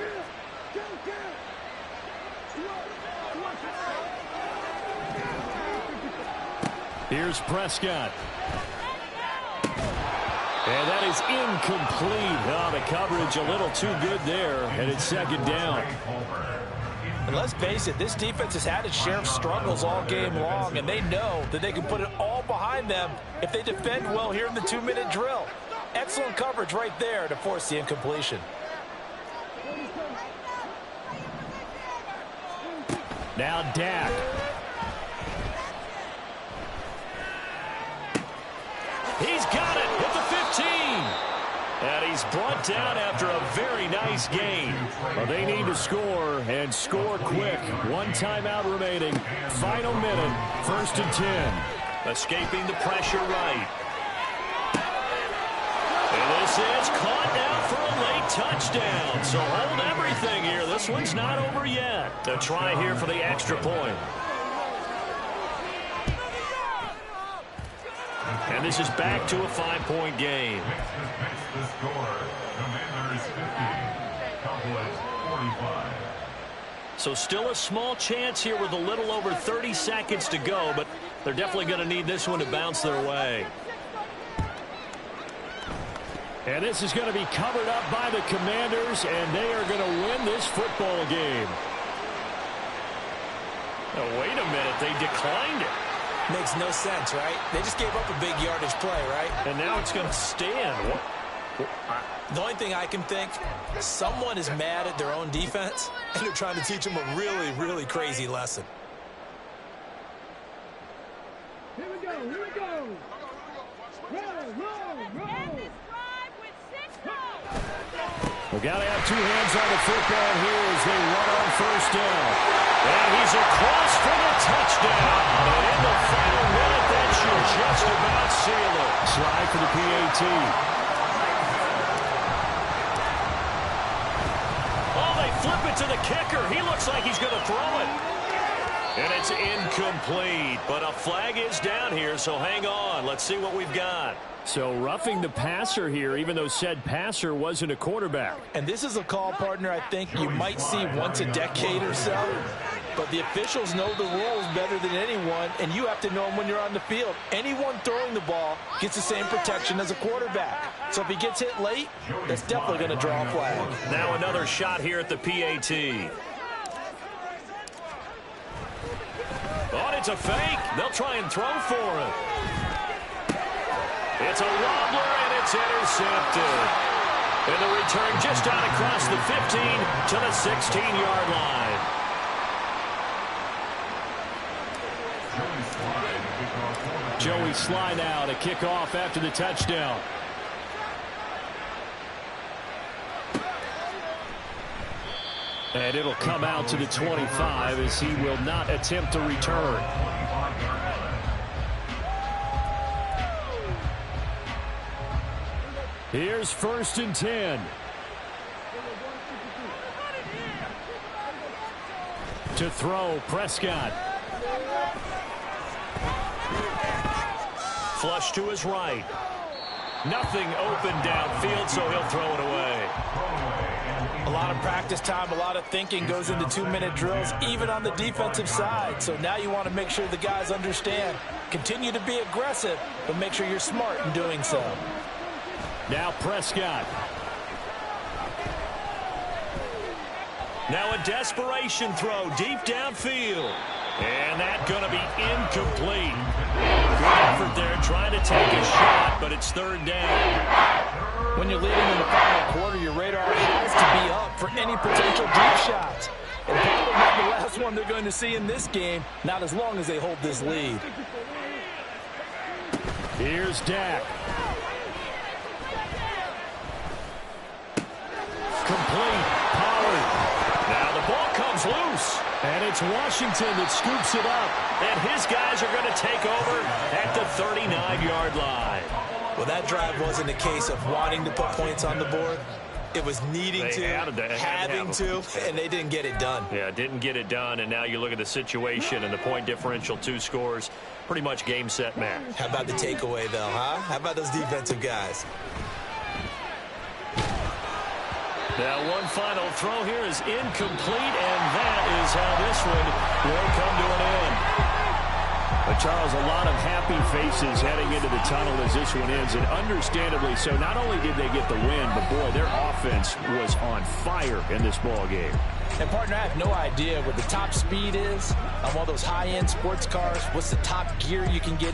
Speaker 1: Here's Prescott. And that is incomplete. Oh, the coverage a little too good there, and it's 2nd down.
Speaker 6: And let's face it, this defense has had its share of struggles all game long, and they know that they can put it all behind them if they defend well here in the 2-minute drill. Excellent coverage right there to force the incompletion.
Speaker 1: Now Dak. He's got it at the 15. And he's brought down after a very nice game. Well, they need to score and score quick. 1 timeout remaining. Final minute. 1st and 10.
Speaker 7: Escaping the pressure right. And this is caught now for a late touchdown. So hold everything here. This one's not over yet. A try here for the extra point. And this is back to a 5-point game.
Speaker 2: The score, Commanders 50, Cowboys 45.
Speaker 7: So still a small chance here with a little over 30 seconds to go, but they're definitely going to need this one to bounce their way.
Speaker 1: And this is going to be covered up by the Commanders, and they are going to win this football game.
Speaker 7: Now, wait a minute. They declined it.
Speaker 6: Makes no sense, right? They just gave up a big yardage play, right?
Speaker 7: And now it's going to stand. What?
Speaker 6: The only thing I can think, someone is mad at their own defense, and they're trying to teach them a really, really crazy lesson.
Speaker 3: Here we go, here we go. Roll.
Speaker 1: We got to have 2 hands on the football here as they run on 1st down.
Speaker 7: And he's across for the touchdown. And in the final minute, that should just about seal it.
Speaker 1: Slide for the PAT.
Speaker 7: Oh, they flip it to the kicker. He looks like he's going to throw it. And it's incomplete. But a flag is down here, so hang on. Let's see what we've got.
Speaker 1: So roughing the passer here, even though said passer wasn't a quarterback.
Speaker 6: And this is a call, partner, I think you might see once a decade or so. But the officials know the rules better than anyone, and you have to know them when you're on the field. Anyone throwing the ball gets the same protection as a quarterback. So if he gets hit late, that's definitely going to draw a flag.
Speaker 7: Now another shot here at the PAT. Oh, it's a fake. They'll try and throw for him. It's a wobbler, and it's intercepted. And the return just out across the 15 to the 16-yard line.
Speaker 1: Joey Sly now to kick off after the touchdown. And it'll come out to the 25 as he will not attempt to return. Here's 1st and 10. To throw, Prescott.
Speaker 7: Flush to his right. Nothing open downfield, so he'll throw it away.
Speaker 6: A lot of practice time, a lot of thinking goes into 2-minute drills, even on the defensive side. So now you want to make sure the guys understand. Continue to be aggressive, but make sure you're smart in doing so.
Speaker 1: Now Prescott.
Speaker 7: Now a desperation throw deep downfield. And that's going to be incomplete. Good effort there trying to take a shot, but it's 3rd down.
Speaker 6: When you're leading in the final quarter, your radar has to be up for any potential deep shots. And probably not the last one they're going to see in this game, not as long as they hold this lead.
Speaker 1: Here's Dak. Complete. Pollard.
Speaker 7: Now the ball comes loose.
Speaker 1: And it's Washington that scoops it up.
Speaker 7: And his guys are going to take over at the 39-yard line.
Speaker 6: Well, that drive wasn't a case of wanting to put points on the board. It was needing to, having to, and they didn't get it done.
Speaker 1: Yeah, didn't get it done, and now you look at the situation and the point differential, 2 scores, pretty much game, set, match.
Speaker 6: How about the takeaway, though, huh? How about those defensive guys?
Speaker 1: Now one final throw here is incomplete, and that is how this one will come to an end. But, Charles, a lot of happy faces heading into the tunnel as this one ends, and understandably so. Not only did they get the win, but, boy, their offense was on fire in this ball game.
Speaker 6: And, partner, I have no idea what the top speed is on one of those high-end sports cars. What's the top gear you can get